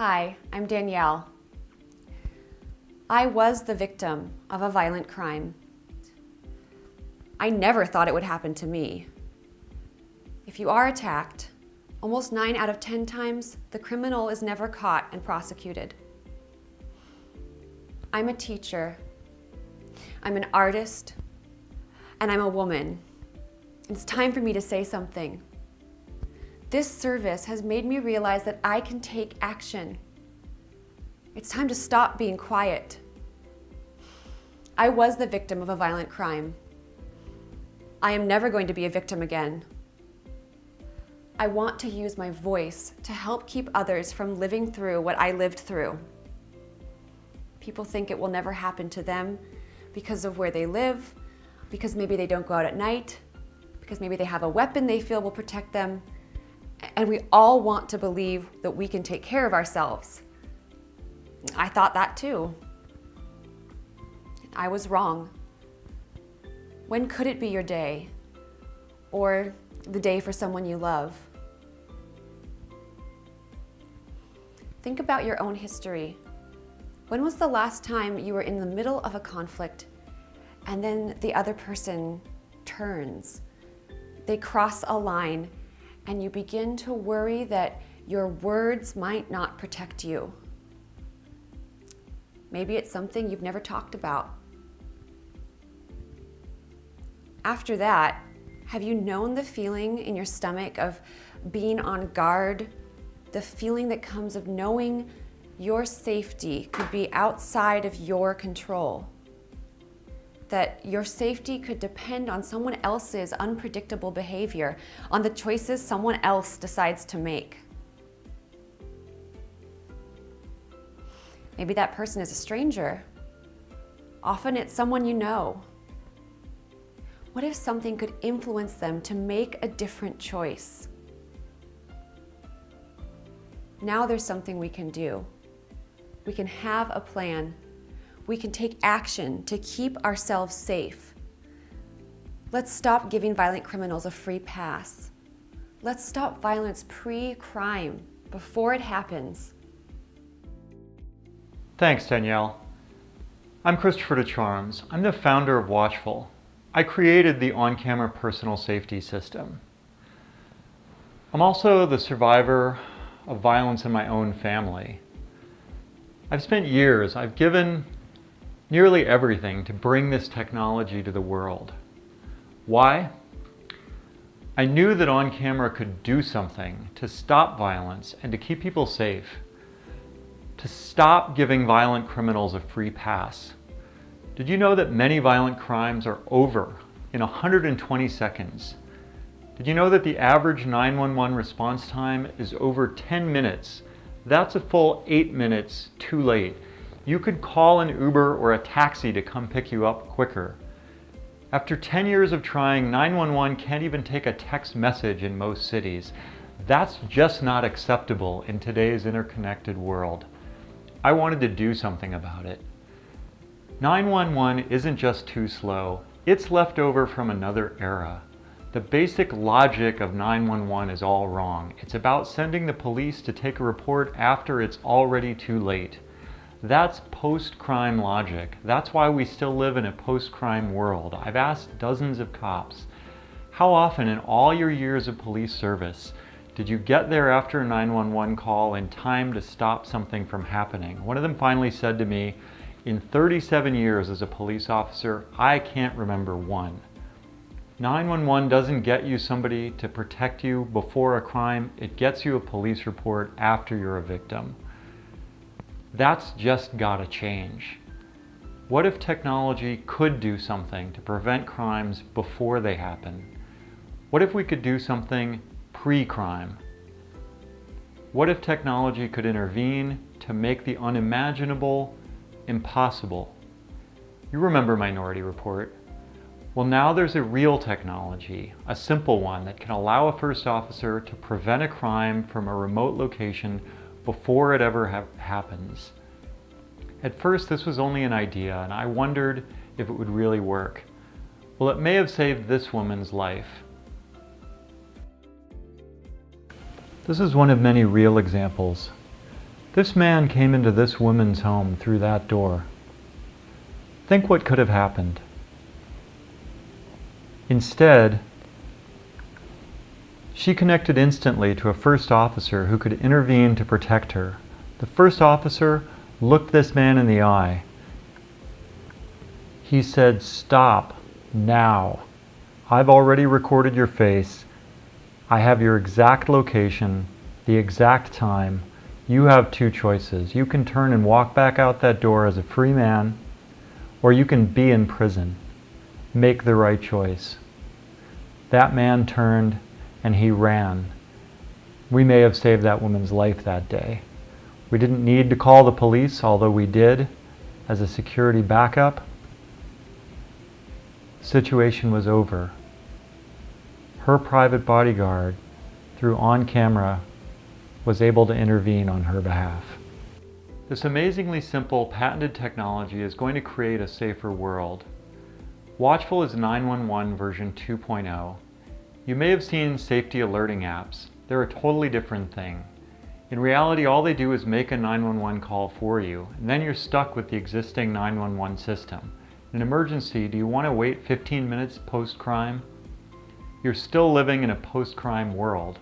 Hi, I'm Danielle. I was the victim of a violent crime. I never thought it would happen to me. If you are attacked, almost 9 out of 10 times, the criminal is never caught and prosecuted. I'm a teacher, I'm an artist, and I'm a woman. It's time for me to say something. This service has made me realize that I can take action. It's time to stop being quiet. I was the victim of a violent crime. I am never going to be a victim again. I want to use my voice to help keep others from living through what I lived through. People think it will never happen to them because of where they live, because maybe they don't go out at night, because maybe they have a weapon they feel will protect them. And we all want to believe that we can take care of ourselves. I thought that too. I was wrong. When could it be your day? Or the day for someone you love? Think about your own history. When was the last time you were in the middle of a conflict and then the other person turns? They cross a line and you begin to worry that your words might not protect you. Maybe it's something you've never talked about. After that, have you known the feeling in your stomach of being on guard? The feeling that comes of knowing your safety could be outside of your control. That your safety could depend on someone else's unpredictable behavior, on the choices someone else decides to make. Maybe that person is a stranger. Often it's someone you know. What if something could influence them to make a different choice? Now there's something we can do. We can have a plan. We can take action to keep ourselves safe. Let's stop giving violent criminals a free pass. Let's stop violence pre-crime, before it happens. Thanks, Danielle. I'm Christopher DeCharms. I'm the founder of Watchful. I created the on-camera personal safety system. I'm also the survivor of violence in my own family. I've spent years, I've given nearly everything to bring this technology to the world. Why? I knew that on-camera could do something to stop violence and to keep people safe, to stop giving violent criminals a free pass. Did you know that many violent crimes are over in 120 seconds? Did you know that the average 911 response time is over 10 minutes? That's a full 8 minutes too late. You could call an Uber or a taxi to come pick you up quicker. After 10 years of trying, 911 can't even take a text message in most cities. That's just not acceptable in today's interconnected world. I wanted to do something about it. 911 isn't just too slow, it's left over from another era. The basic logic of 911 is all wrong. It's about sending the police to take a report after it's already too late. That's post-crime logic. That's why we still live in a post-crime world. I've asked dozens of cops, how often in all your years of police service did you get there after a 911 call in time to stop something from happening? One of them finally said to me, in 37 years as a police officer, I can't remember one. 911 doesn't get you somebody to protect you before a crime, it gets you a police report after you're a victim. That's just gotta change. What if technology could do something to prevent crimes before they happen? What if we could do something pre-crime? What if technology could intervene to make the unimaginable impossible? You remember Minority Report. Well, now there's a real technology, a simple one that can allow a first officer to prevent a crime from a remote location before it ever happens. At first, this was only an idea, and I wondered if it would really work. Well, it may have saved this woman's life. This is one of many real examples. This man came into this woman's home through that door. Think what could have happened. Instead, she connected instantly to a first officer who could intervene to protect her. The first officer looked this man in the eye. He said, "Stop, now. I've already recorded your face. I have your exact location, the exact time. You have two choices. You can turn and walk back out that door as a free man, or you can be in prison. Make the right choice." That man turned and he ran. We may have saved that woman's life that day. We didn't need to call the police, although we did, as a security backup. The situation was over. Her private bodyguard, through on camera, was able to intervene on her behalf. This amazingly simple patented technology is going to create a safer world. Watchful is 911 version 2.0. You may have seen safety alerting apps. They're a totally different thing. In reality, all they do is make a 911 call for you, and then you're stuck with the existing 911 system. In an emergency, do you want to wait 15 minutes post-crime? You're still living in a post-crime world.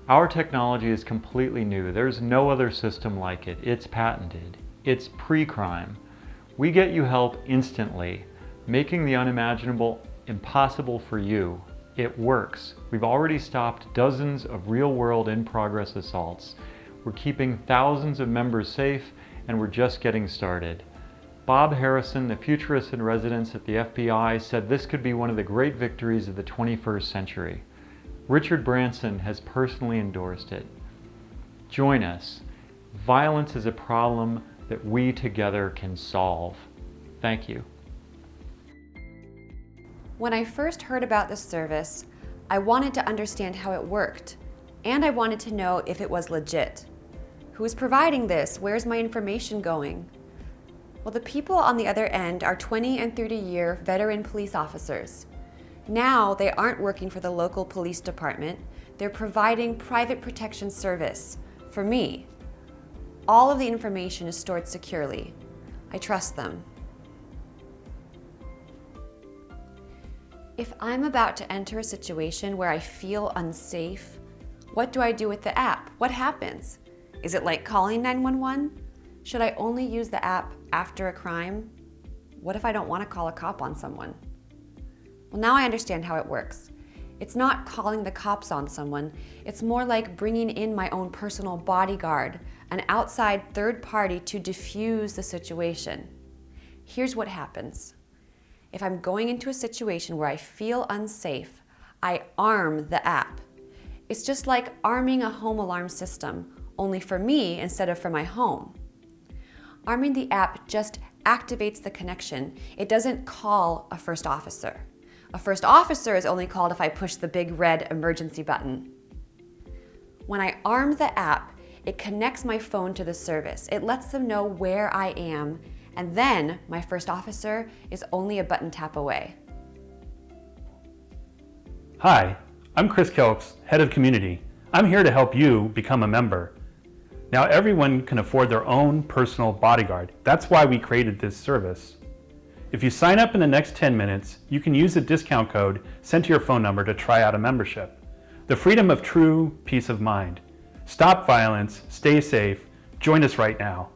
Our technology is completely new. There's no other system like it. It's patented. It's pre-crime. We get you help instantly, making the unimaginable impossible for you. It works. We've already stopped dozens of real-world in-progress assaults. We're keeping thousands of members safe, and we're just getting started. Bob Harrison, the futurist in residence at the FBI, said this could be one of the great victories of the 21st century. Richard Branson has personally endorsed it. Join us. Violence is a problem that we together can solve. Thank you. When I first heard about this service, I wanted to understand how it worked, and I wanted to know if it was legit. Who's providing this? Where's my information going? Well, the people on the other end are 20 and 30-year veteran police officers. Now they aren't working for the local police department, they're providing private protection service for me. All of the information is stored securely. I trust them. If I'm about to enter a situation where I feel unsafe, what do I do with the app? What happens? Is it like calling 911? Should I only use the app after a crime? What if I don't want to call a cop on someone? Well, now I understand how it works. It's not calling the cops on someone. It's more like bringing in my own personal bodyguard, an outside third party to diffuse the situation. Here's what happens. If I'm going into a situation where I feel unsafe, I arm the app. It's just like arming a home alarm system, only for me instead of for my home. Arming the app just activates the connection. It doesn't call a first officer. A first officer is only called if I push the big red emergency button. When I arm the app, it connects my phone to the service. It lets them know where I am, and then my first officer is only a button tap away. Hi, I'm Chris Kelks, Head of Community. I'm here to help you become a member. Now everyone can afford their own personal bodyguard. That's why we created this service. If you sign up in the next 10 minutes, you can use the discount code sent to your phone number to try out a membership. The freedom of true peace of mind. Stop violence, stay safe, join us right now.